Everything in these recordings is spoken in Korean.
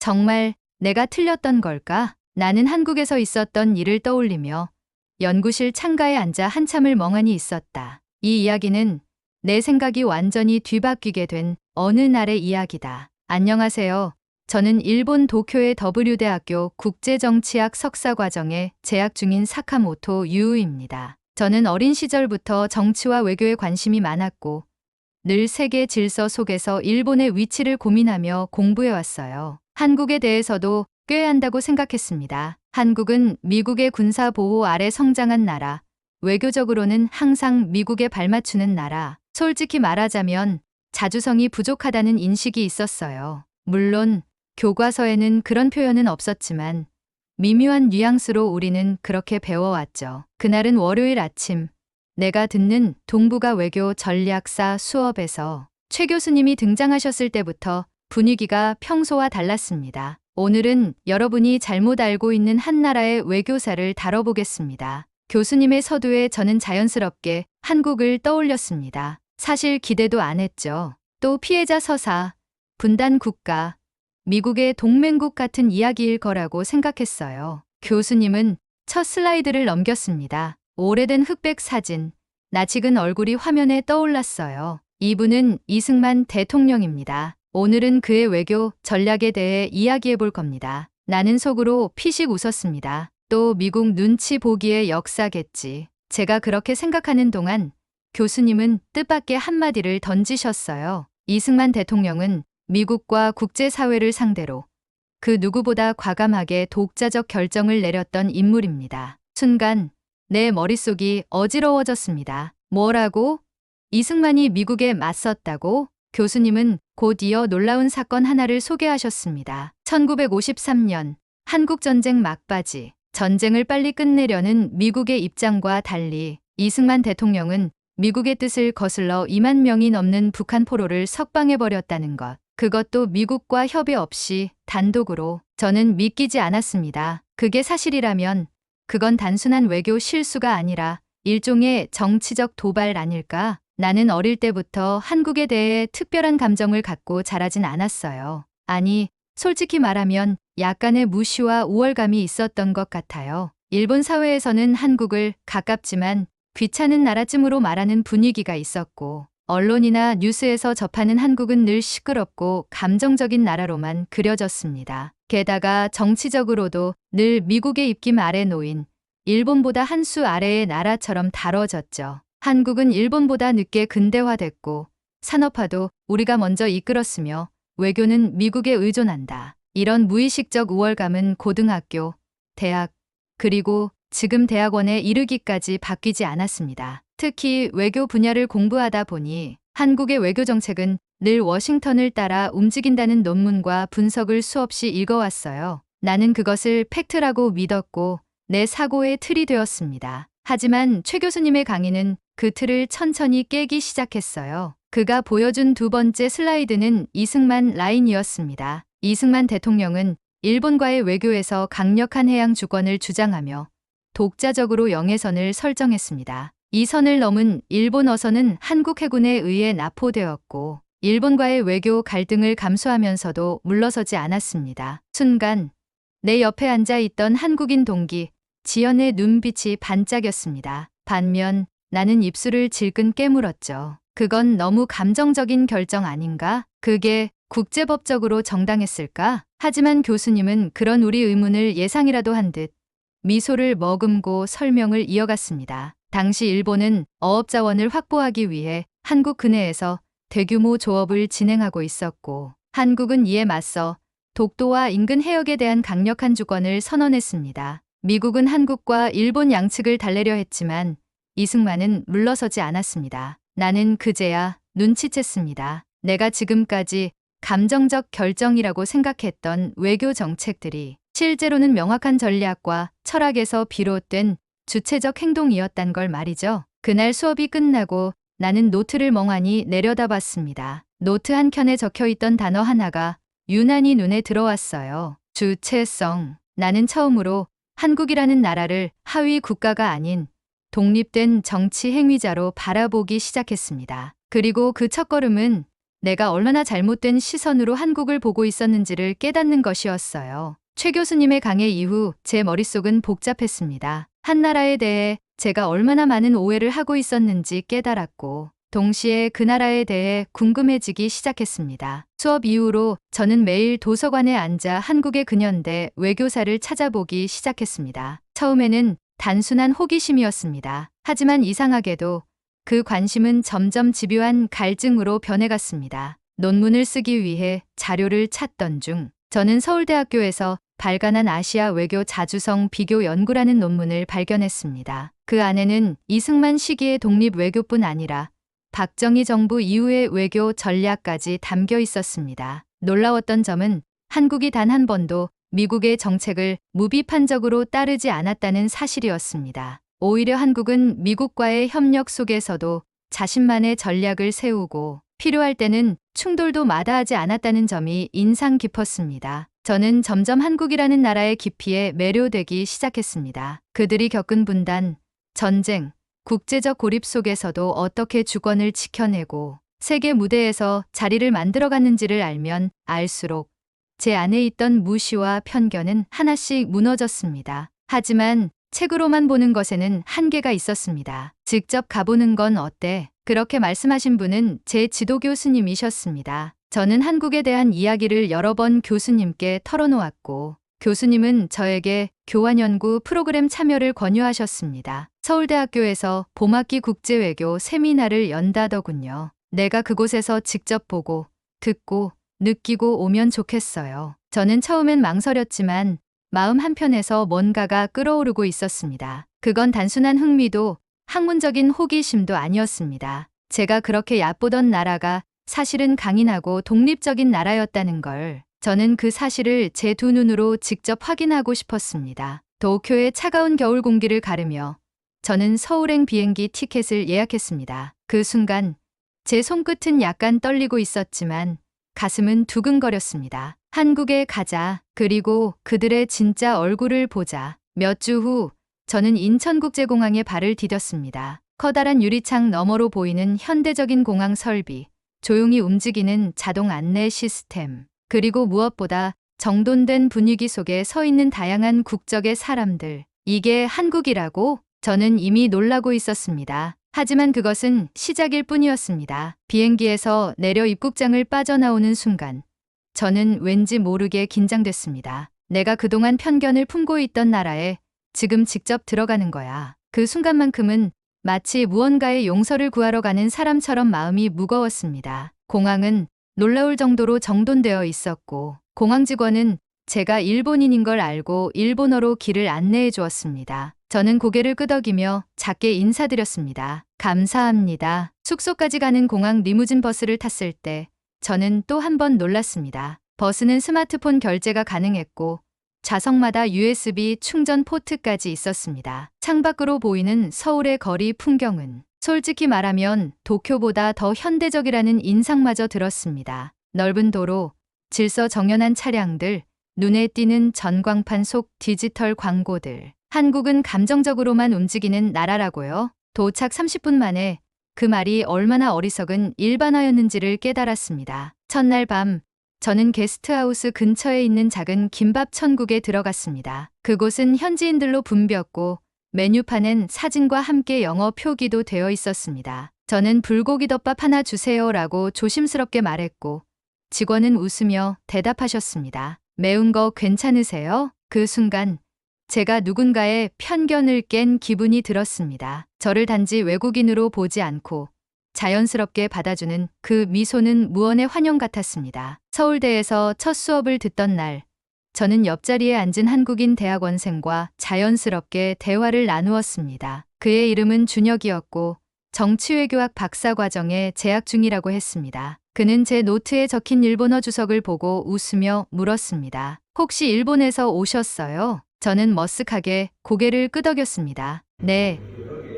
정말 내가 틀렸던 걸까? 나는 한국에서 있었던 일을 떠올리며 연구실 창가에 앉아 한참을 멍하니 있었다. 이 이야기는 내 생각이 완전히 뒤바뀌게 된 어느 날의 이야기다. 안녕하세요. 저는 일본 도쿄의 W대학교 국제정치학 석사과정에 재학 중인 사카모토 유우입니다. 저는 어린 시절부터 정치와 외교에 관심이 많았고 늘 세계 질서 속에서 일본의 위치를 고민하며 공부해왔어요. 한국에 대해서도 꽤 안다고 생각했습니다. 한국은 미국의 군사 보호 아래 성장한 나라, 외교적으로는 항상 미국에 발맞추는 나라, 솔직히 말하자면 자주성이 부족하다는 인식이 있었어요. 물론 교과서에는 그런 표현은 없었지만 미묘한 뉘앙스로 우리는 그렇게 배워왔죠. 그날은 월요일 아침, 내가 듣는 동북아 외교 전략사 수업에서 최 교수님이 등장하셨을 때부터 분위기가 평소와 달랐습니다. 오늘은 여러분이 잘못 알고 있는 한 나라의 외교사를 다뤄보겠습니다. 교수님의 서두에 저는 자연스럽게 한국을 떠올렸습니다. 사실 기대도 안 했죠. 또 피해자 서사, 분단 국가, 미국의 동맹국 같은 이야기일 거라고 생각했어요. 교수님은 첫 슬라이드를 넘겼습니다. 오래된 흑백 사진, 낯익은 얼굴이 화면에 떠올랐어요. 이분은 이승만 대통령입니다. 오늘은 그의 외교 전략에 대해 이야기해 볼 겁니다. 나는 속으로 피식 웃었습니다. 또 미국 눈치 보기의 역사겠지. 제가 그렇게 생각하는 동안 교수님은 뜻밖의 한마디를 던지셨어요. 이승만 대통령은 미국과 국제사회를 상대로 그 누구보다 과감하게 독자적 결정을 내렸던 인물입니다. 순간 내 머릿속이 어지러워졌습니다. 뭐라고? 이승만이 미국에 맞섰다고? 교수님은 곧 이어 놀라운 사건 하나를 소개하셨습니다. 1953년 한국전쟁 막바지, 전쟁을 빨리 끝내려는 미국의 입장과 달리 이승만 대통령은 미국의 뜻을 거슬러 2만 명이 넘는 북한 포로를 석방해버렸다는 것. 그것도 미국과 협의 없이 단독으로. 저는 믿기지 않았습니다. 그게 사실이라면 그건 단순한 외교 실수가 아니라 일종의 정치적 도발 아닐까? 나는 어릴 때부터 한국에 대해 특별한 감정을 갖고 자라진 않았어요. 아니, 솔직히 말하면 약간의 무시와 우월감이 있었던 것 같아요. 일본 사회에서는 한국을 가깝지만 귀찮은 나라쯤으로 말하는 분위기가 있었고, 언론이나 뉴스에서 접하는 한국은 늘 시끄럽고 감정적인 나라로만 그려졌습니다. 게다가 정치적으로도 늘 미국의 입김 아래 놓인 일본보다 한 수 아래의 나라처럼 다뤄졌죠. 한국은 일본보다 늦게 근대화됐고 산업화도 우리가 먼저 이끌었으며 외교는 미국에 의존한다. 이런 무의식적 우월감은 고등학교, 대학, 그리고 지금 대학원에 이르기까지 바뀌지 않았습니다. 특히 외교 분야를 공부하다 보니 한국의 외교 정책은 늘 워싱턴을 따라 움직인다는 논문과 분석을 수없이 읽어왔어요. 나는 그것을 팩트라고 믿었고 내 사고의 틀이 되었습니다. 하지만 최 교수님의 강의는 그 틀을 천천히 깨기 시작했어요. 그가 보여준 두 번째 슬라이드는 이승만 라인이었습니다. 이승만 대통령은 일본과의 외교에서 강력한 해양 주권을 주장하며 독자적으로 영해선을 설정했습니다. 이 선을 넘은 일본 어선은 한국 해군에 의해 납포되었고 일본과의 외교 갈등을 감수하면서도 물러서지 않았습니다. 순간 내 옆에 앉아 있던 한국인 동기 지연의 눈빛이 반짝였습니다. 반면 나는 입술을 질끈 깨물었죠. 그건 너무 감정적인 결정 아닌가? 그게 국제법적으로 정당했을까? 하지만 교수님은 그런 우리 의문을 예상이라도 한 듯 미소를 머금고 설명을 이어갔습니다. 당시 일본은 어업자원을 확보하기 위해 한국 근해에서 대규모 조업을 진행하고 있었고 한국은 이에 맞서 독도와 인근 해역에 대한 강력한 주권을 선언했습니다. 미국은 한국과 일본 양측을 달래려 했지만 이승만은 물러서지 않았습니다. 나는 그제야 눈치챘습니다. 내가 지금까지 감정적 결정이라고 생각했던 외교 정책들이 실제로는 명확한 전략과 철학에서 비롯된 주체적 행동이었단 걸 말이죠. 그날 수업이 끝나고 나는 노트를 멍하니 내려다봤습니다. 노트 한 켠에 적혀있던 단어 하나가 유난히 눈에 들어왔어요. 주체성. 나는 처음으로 한국이라는 나라를 하위 국가가 아닌 독립된 정치 행위자로 바라보기 시작했습니다. 그리고 그 첫걸음은 내가 얼마나 잘못된 시선으로 한국을 보고 있었는지를 깨닫는 것이었어요. 최 교수님의 강해 이후 제 머릿속은 복잡했습니다. 한 나라에 대해 제가 얼마나 많은 오해를 하고 있었는지 깨달았고, 동시에 그 나라에 대해 궁금해지기 시작했습니다. 수업 이후로 저는 매일 도서관에 앉아 한국의 근현대 외교사를 찾아보기 시작했습니다. 처음에는 단순한 호기심이었습니다. 하지만 이상하게도 그 관심은 점점 집요한 갈증으로 변해갔습니다. 논문을 쓰기 위해 자료를 찾던 중 저는 서울대학교에서 발간한 아시아 외교 자주성 비교 연구라는 논문을 발견했습니다. 그 안에는 이승만 시기의 독립 외교뿐 아니라 박정희 정부 이후의 외교 전략까지 담겨 있었습니다. 놀라웠던 점은 한국이 단 한 번도 미국의 정책을 무비판적으로 따르지 않았다는 사실이었습니다. 오히려 한국은 미국과의 협력 속에서도 자신만의 전략을 세우고 필요할 때는 충돌도 마다하지 않았다는 점이 인상 깊었습니다. 저는 점점 한국이라는 나라의 깊이에 매료되기 시작했습니다. 그들이 겪은 분단, 전쟁, 국제적 고립 속에서도 어떻게 주권을 지켜내고 세계 무대에서 자리를 만들어갔는지를 알면 알수록 제 안에 있던 무시와 편견은 하나씩 무너졌습니다. 하지만 책으로만 보는 것에는 한계가 있었습니다. 직접 가보는 건 어때? 그렇게 말씀하신 분은 제 지도 교수님이셨습니다. 저는 한국에 대한 이야기를 여러 번 교수님께 털어놓았고, 교수님은 저에게 교환연구 프로그램 참여를 권유하셨습니다. 서울대학교에서 봄학기 국제외교 세미나를 연다더군요. 내가 그곳에서 직접 보고, 듣고, 느끼고 오면 좋겠어요. 저는 처음엔 망설였지만 마음 한편에서 뭔가가 끓어오르고 있었습니다. 그건 단순한 흥미도 학문적인 호기심도 아니었습니다. 제가 그렇게 얕보던 나라가 사실은 강인하고 독립적인 나라였다는 걸, 저는 그 사실을 제 두 눈으로 직접 확인하고 싶었습니다. 도쿄의 차가운 겨울 공기를 가르며 저는 서울행 비행기 티켓을 예약했습니다. 그 순간 제 손끝은 약간 떨리고 있었지만 가슴은 두근거렸습니다. 한국에 가자. 그리고 그들의 진짜 얼굴을 보자. 몇 주 후 저는 인천국제공항에 발을 디뎠습니다. 커다란 유리창 너머로 보이는 현대적인 공항 설비, 조용히 움직이는 자동 안내 시스템, 그리고 무엇보다 정돈된 분위기 속에 서 있는 다양한 국적의 사람들. 이게 한국이라고? 저는 이미 놀라고 있었습니다. 하지만 그것은 시작일 뿐이었습니다. 비행기에서 내려 입국장을 빠져나오는 순간 저는 왠지 모르게 긴장됐습니다. 내가 그동안 편견을 품고 있던 나라에 지금 직접 들어가는 거야. 그 순간만큼은 마치 무언가의 용서를 구하러 가는 사람처럼 마음이 무거웠습니다. 공항은 놀라울 정도로 정돈되어 있었고, 공항 직원은 제가 일본인인 걸 알고 일본어로 길을 안내해 주었습니다. 저는 고개를 끄덕이며 작게 인사드렸습니다. 감사합니다. 숙소까지 가는 공항 리무진 버스를 탔을 때 저는 또 한 번 놀랐습니다. 버스는 스마트폰 결제가 가능했고 좌석마다 USB 충전 포트까지 있었습니다. 창밖으로 보이는 서울의 거리 풍경은 솔직히 말하면 도쿄보다 더 현대적이라는 인상마저 들었습니다. 넓은 도로, 질서정연한 차량들, 눈에 띄는 전광판 속 디지털 광고들. 한국은 감정적으로만 움직이는 나라라고요? 도착 30분 만에 그 말이 얼마나 어리석은 일반화였는지를 깨달았습니다. 첫날 밤, 저는 게스트하우스 근처에 있는 작은 김밥 천국에 들어갔습니다. 그곳은 현지인들로 붐볐고 메뉴판엔 사진과 함께 영어 표기도 되어 있었습니다. 저는 불고기 덮밥 하나 주세요라고 조심스럽게 말했고 직원은 웃으며 대답하셨습니다. 매운 거 괜찮으세요? 그 순간 제가 누군가의 편견을 깬 기분이 들었습니다. 저를 단지 외국인으로 보지 않고 자연스럽게 받아주는 그 미소는 무언의 환영 같았습니다. 서울대에서 첫 수업을 듣던 날, 저는 옆자리에 앉은 한국인 대학원생과 자연스럽게 대화를 나누었습니다. 그의 이름은 준혁이었고 정치외교학 박사과정에 재학 중이라고 했습니다. 그는 제 노트에 적힌 일본어 주석을 보고 웃으며 물었습니다. 혹시 일본에서 오셨어요? 저는 머쓱하게 고개를 끄덕였습니다. 네,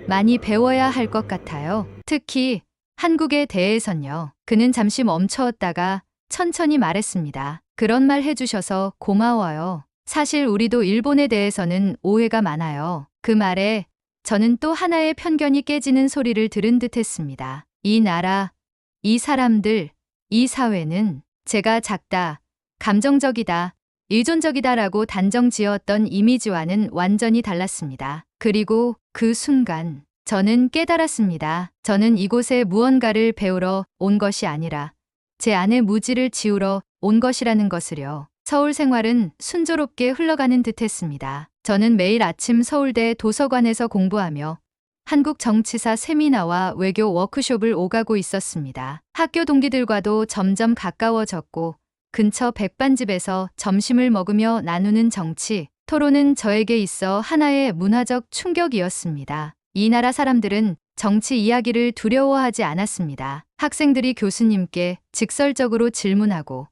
많이 배워야 할 것 같아요. 특히 한국에 대해선요. 그는 잠시 멈추었다가 천천히 말했습니다. 그런 말 해주셔서 고마워요. 사실 우리도 일본에 대해서는 오해가 많아요. 그 말에 저는 또 하나의 편견이 깨지는 소리를 들은 듯 했습니다. 이 나라, 이 사람들, 이 사회는 제가 작다, 감정적이다, 의존적이다라고 단정 지었던 이미지와는 완전히 달랐습니다. 그리고 그 순간 저는 깨달았습니다. 저는 이곳에 무언가를 배우러 온 것이 아니라 제 안의 무지를 지우러 온 것이라는 것을요. 서울 생활은 순조롭게 흘러가는 듯했습니다. 저는 매일 아침 서울대 도서관에서 공부하며 한국 정치사 세미나와 외교 워크숍을 오가고 있었습니다. 학교 동기들과도 점점 가까워졌고 근처 백반집에서 점심을 먹으며 나누는 정치, 토론은 저에게 있어 하나의 문화적 충격이었습니다. 이 나라 사람들은 정치 이야기를 두려워하지 않았습니다. 학생들이 교수님께 직설적으로 질문하고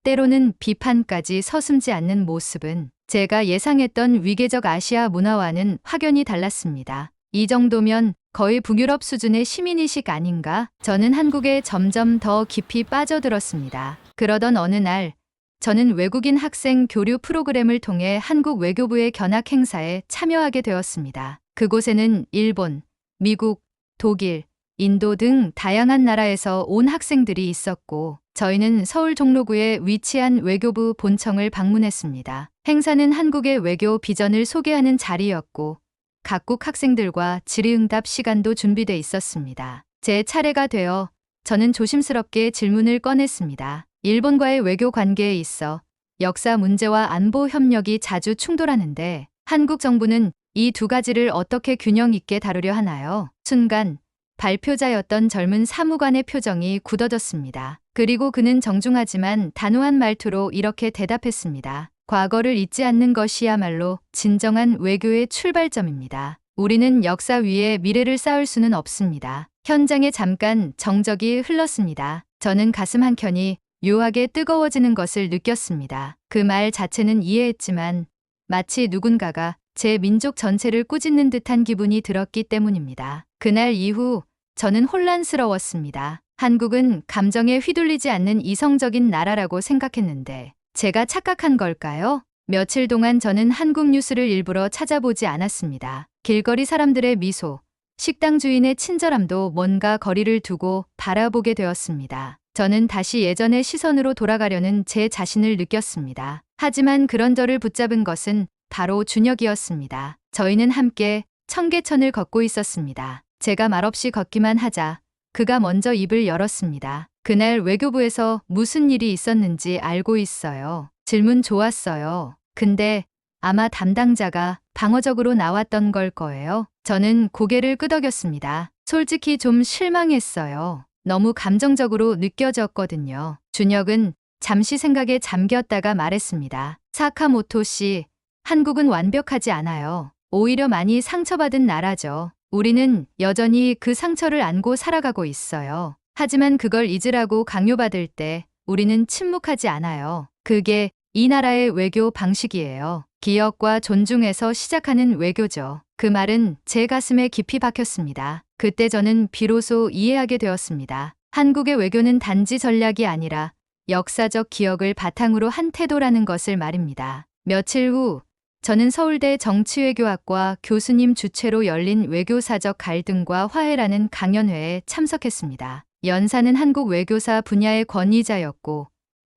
때로는 비판까지 서슴지 않는 모습은 제가 예상했던 위계적 아시아 문화와는 확연히 달랐습니다. 이 정도면 거의 북유럽 수준의 시민의식 아닌가? 저는 한국에 점점 더 깊이 빠져들었습니다. 그러던 어느 날 저는 외국인 학생 교류 프로그램을 통해 한국 외교부의 견학 행사에 참여하게 되었습니다. 그곳에는 일본, 미국, 독일, 인도 등 다양한 나라에서 온 학생들이 있었고 저희는 서울 종로구에 위치한 외교부 본청을 방문했습니다. 행사는 한국의 외교 비전을 소개하는 자리였고 각국 학생들과 질의응답 시간도 준비돼 있었습니다. 제 차례가 되어 저는 조심스럽게 질문을 꺼냈습니다. 일본과의 외교 관계에 있어 역사 문제와 안보 협력이 자주 충돌하는데 한국 정부는 이 두 가지를 어떻게 균형 있게 다루려 하나요? 순간 발표자였던 젊은 사무관의 표정이 굳어졌습니다. 그리고 그는 정중하지만 단호한 말투로 이렇게 대답했습니다. 과거를 잊지 않는 것이야말로 진정한 외교의 출발점입니다. 우리는 역사 위에 미래를 쌓을 수는 없습니다. 현장에 잠깐 정적이 흘렀습니다. 저는 가슴 한켠이 묘하게 뜨거워지는 것을 느꼈습니다. 그 말 자체는 이해했지만 마치 누군가가 제 민족 전체를 꾸짖는 듯한 기분이 들었기 때문입니다. 그날 이후 저는 혼란스러웠습니다. 한국은 감정에 휘둘리지 않는 이성적인 나라라고 생각했는데 제가 착각한 걸까요? 며칠 동안 저는 한국 뉴스를 일부러 찾아보지 않았습니다. 길거리 사람들의 미소, 식당 주인의 친절함도 뭔가 거리를 두고 바라보게 되었습니다. 저는 다시 예전의 시선으로 돌아가려는 제 자신을 느꼈습니다. 하지만 그런 저를 붙잡은 것은 바로 준혁이었습니다. 저희는 함께 청계천을 걷고 있었습니다. 제가 말없이 걷기만 하자 그가 먼저 입을 열었습니다. 그날 외교부에서 무슨 일이 있었는지 알고 있어요. 질문 좋았어요. 근데 아마 담당자가 방어적으로 나왔던 걸 거예요. 저는 고개를 끄덕였습니다. 솔직히 좀 실망했어요. 너무 감정적으로 느껴졌거든요. 준혁은 잠시 생각에 잠겼다가 말했습니다. 사카모토 씨, 한국은 완벽하지 않아요. 오히려 많이 상처받은 나라죠. 우리는 여전히 그 상처를 안고 살아가고 있어요. 하지만 그걸 잊으라고 강요받을 때 우리는 침묵하지 않아요. 그게 이 나라의 외교 방식이에요. 기억과 존중에서 시작하는 외교죠. 그 말은 제 가슴에 깊이 박혔습니다. 그때 저는 비로소 이해하게 되었습니다. 한국의 외교는 단지 전략이 아니라 역사적 기억을 바탕으로 한 태도라는 것을 말입니다. 며칠 후 저는 서울대 정치외교학과 교수님 주최로 열린 외교사적 갈등과 화해라는 강연회에 참석했습니다. 연사는 한국 외교사 분야의 권위자였고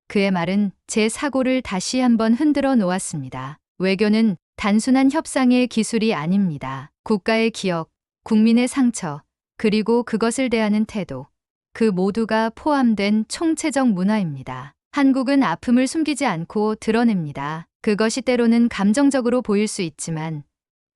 그의 말은 제 사고를 다시 한번 흔들어 놓았습니다. 외교는 단순한 협상의 기술이 아닙니다. 국가의 기억, 국민의 상처, 그리고 그것을 대하는 태도, 그 모두가 포함된 총체적 문화입니다. 한국은 아픔을 숨기지 않고 드러냅니다. 그것이 때로는 감정적으로 보일 수 있지만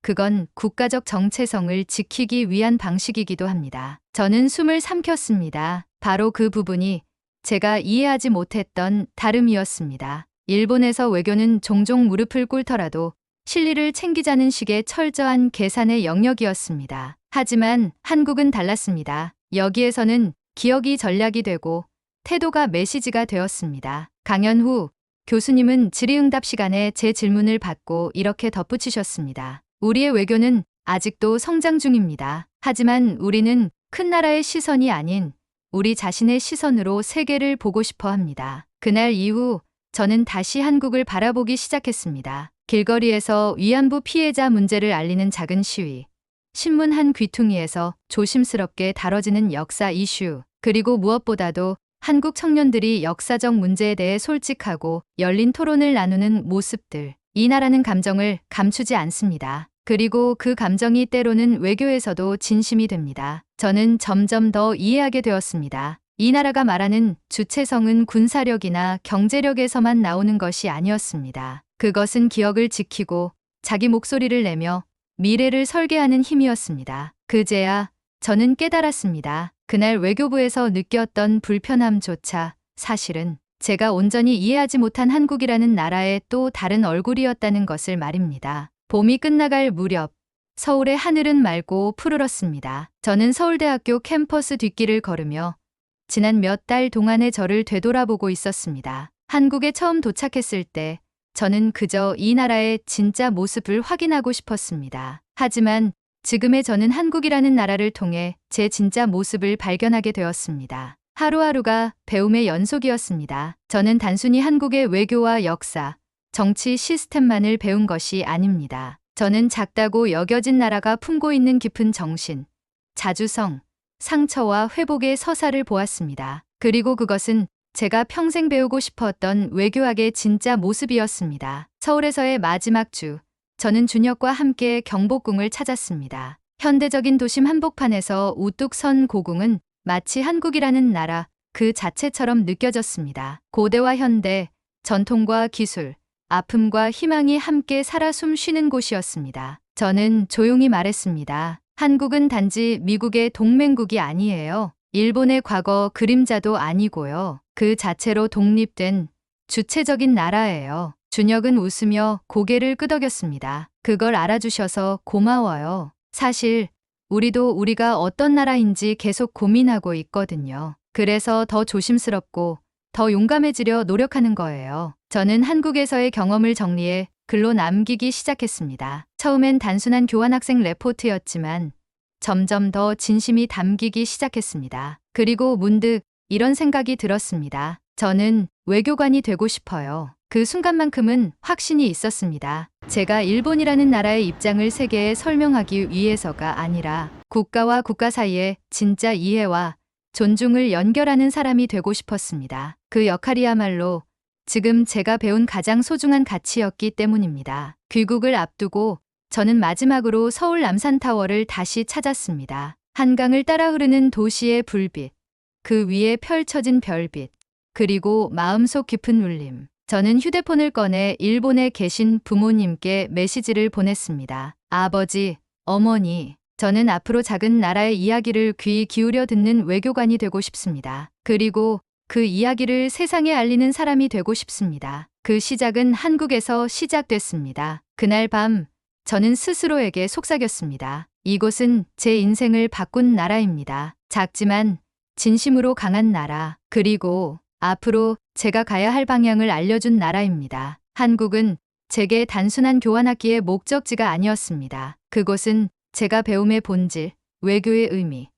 그건 국가적 정체성을 지키기 위한 방식이기도 합니다. 저는 숨을 삼켰습니다. 바로 그 부분이 제가 이해하지 못했던 다름이었습니다. 일본에서 외교는 종종 무릎을 꿇더라도 실리를 챙기자는 식의 철저한 계산의 영역이었습니다. 하지만 한국은 달랐습니다. 여기에서는 기억이 전략이 되고 태도가 메시지가 되었습니다. 강연 후 교수님은 질의응답 시간에 제 질문을 받고 이렇게 덧붙이셨습니다. 우리의 외교는 아직도 성장 중입니다. 하지만 우리는 큰 나라의 시선이 아닌 우리 자신의 시선으로 세계를 보고 싶어 합니다. 그날 이후 저는 다시 한국을 바라보기 시작했습니다. 길거리에서 위안부 피해자 문제를 알리는 작은 시위, 신문 한 귀퉁이에서 조심스럽게 다뤄지는 역사 이슈, 그리고 무엇보다도 한국 청년들이 역사적 문제에 대해 솔직하고 열린 토론을 나누는 모습들. 이 나라는 감정을 감추지 않습니다. 그리고 그 감정이 때로는 외교에서도 진심이 됩니다. 저는 점점 더 이해하게 되었습니다. 이 나라가 말하는 주체성은 군사력이나 경제력에서만 나오는 것이 아니었습니다. 그것은 기억을 지키고 자기 목소리를 내며 미래를 설계하는 힘이었습니다. 그제야 저는 깨달았습니다. 그날 외교부에서 느꼈던 불편함조차 사실은 제가 온전히 이해하지 못한 한국이라는 나라의 또 다른 얼굴이었다는 것을 말입니다. 봄이 끝나갈 무렵 서울의 하늘은 맑고 푸르렀습니다. 저는 서울대학교 캠퍼스 뒷길을 걸으며 지난 몇 달 동안의 저를 되돌아보고 있었습니다. 한국에 처음 도착했을 때 저는 그저 이 나라의 진짜 모습을 확인하고 싶었습니다. 하지만 지금의 저는 한국이라는 나라를 통해 제 진짜 모습을 발견하게 되었습니다. 하루하루가 배움의 연속이었습니다. 저는 단순히 한국의 외교와 역사, 정치 시스템만을 배운 것이 아닙니다. 저는 작다고 여겨진 나라가 품고 있는 깊은 정신, 자주성, 상처와 회복의 서사를 보았습니다. 그리고 그것은 제가 평생 배우고 싶었던 외교학의 진짜 모습이었습니다. 서울에서의 마지막 주, 저는 준혁과 함께 경복궁을 찾았습니다. 현대적인 도심 한복판에서 우뚝 선 고궁은 마치 한국이라는 나라 그 자체처럼 느껴졌습니다. 고대와 현대, 전통과 기술, 아픔과 희망이 함께 살아 숨 쉬는 곳이었습니다. 저는 조용히 말했습니다. 한국은 단지 미국의 동맹국이 아니에요. 일본의 과거 그림자도 아니고요. 그 자체로 독립된 주체적인 나라예요. 준혁은 웃으며 고개를 끄덕였습니다. 그걸 알아주셔서 고마워요. 사실 우리도 우리가 어떤 나라인지 계속 고민하고 있거든요. 그래서 더 조심스럽고 더 용감해지려 노력하는 거예요. 저는 한국에서의 경험을 정리해 글로 남기기 시작했습니다. 처음엔 단순한 교환학생 레포트였지만 점점 더 진심이 담기기 시작했습니다. 그리고 문득 이런 생각이 들었습니다. 저는 외교관이 되고 싶어요. 그 순간만큼은 확신이 있었습니다. 제가 일본이라는 나라의 입장을 세계에 설명하기 위해서가 아니라 국가와 국가 사이의 진짜 이해와 존중을 연결하는 사람이 되고 싶었습니다. 그 역할이야말로 지금 제가 배운 가장 소중한 가치였기 때문입니다. 귀국을 앞두고 저는 마지막으로 서울 남산타워를 다시 찾았습니다. 한강을 따라 흐르는 도시의 불빛, 그 위에 펼쳐진 별빛, 그리고 마음속 깊은 울림. 저는 휴대폰을 꺼내 일본에 계신 부모님께 메시지를 보냈습니다. 아버지, 어머니, 저는 앞으로 작은 나라의 이야기를 귀 기울여 듣는 외교관이 되고 싶습니다. 그리고 그 이야기를 세상에 알리는 사람이 되고 싶습니다. 그 시작은 한국에서 시작됐습니다. 그날 밤 저는 스스로에게 속삭였습니다. 이곳은 제 인생을 바꾼 나라입니다. 작지만 진심으로 강한 나라, 그리고 앞으로 제가 가야 할 방향을 알려준 나라입니다. 한국은 제게 단순한 교환학기의 목적지가 아니었습니다. 그곳은 제가 배움의 본질, 외교의 의미,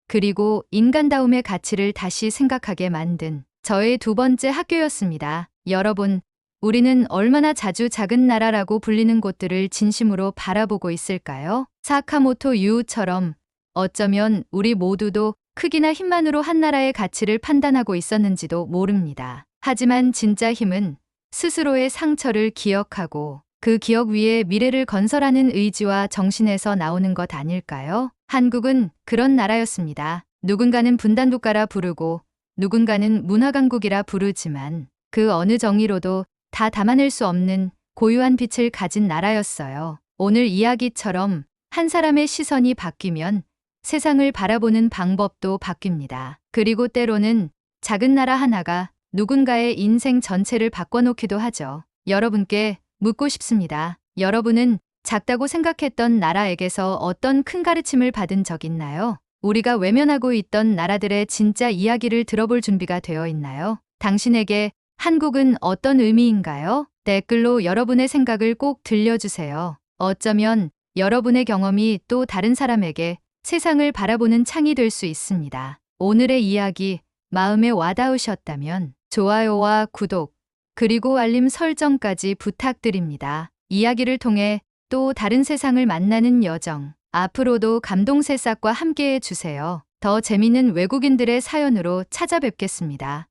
그리고 인간다움의 가치를 다시 생각하게 만든 저의 두 번째 학교였습니다. 여러분, 우리는 얼마나 자주 작은 나라라고 불리는 곳들을 진심으로 바라보고 있을까요? 사카모토 유우처럼 어쩌면 우리 모두도 크기나 힘만으로 한 나라의 가치를 판단하고 있었는지도 모릅니다. 하지만 진짜 힘은 스스로의 상처를 기억하고 그 기억 위에 미래를 건설하는 의지와 정신에서 나오는 것 아닐까요? 한국은 그런 나라였습니다. 누군가는 분단국가라 부르고 누군가는 문화강국이라 부르지만 그 어느 정의로도 다 담아낼 수 없는 고유한 빛을 가진 나라였어요. 오늘 이야기처럼 한 사람의 시선이 바뀌면 세상을 바라보는 방법도 바뀝니다. 그리고 때로는 작은 나라 하나가 누군가의 인생 전체를 바꿔놓기도 하죠. 여러분께 묻고 싶습니다. 여러분은 작다고 생각했던 나라에게서 어떤 큰 가르침을 받은 적 있나요? 우리가 외면하고 있던 나라들의 진짜 이야기를 들어볼 준비가 되어 있나요? 당신에게 한국은 어떤 의미인가요? 댓글로 여러분의 생각을 꼭 들려주세요. 어쩌면 여러분의 경험이 또 다른 사람에게 세상을 바라보는 창이 될 수 있습니다. 오늘의 이야기 마음에 와닿으셨다면 좋아요와 구독, 그리고 알림 설정까지 부탁드립니다. 이야기를 통해 또 다른 세상을 만나는 여정, 앞으로도 감동 새싹과 함께해 주세요. 더 재미있는 외국인들의 사연으로 찾아뵙겠습니다.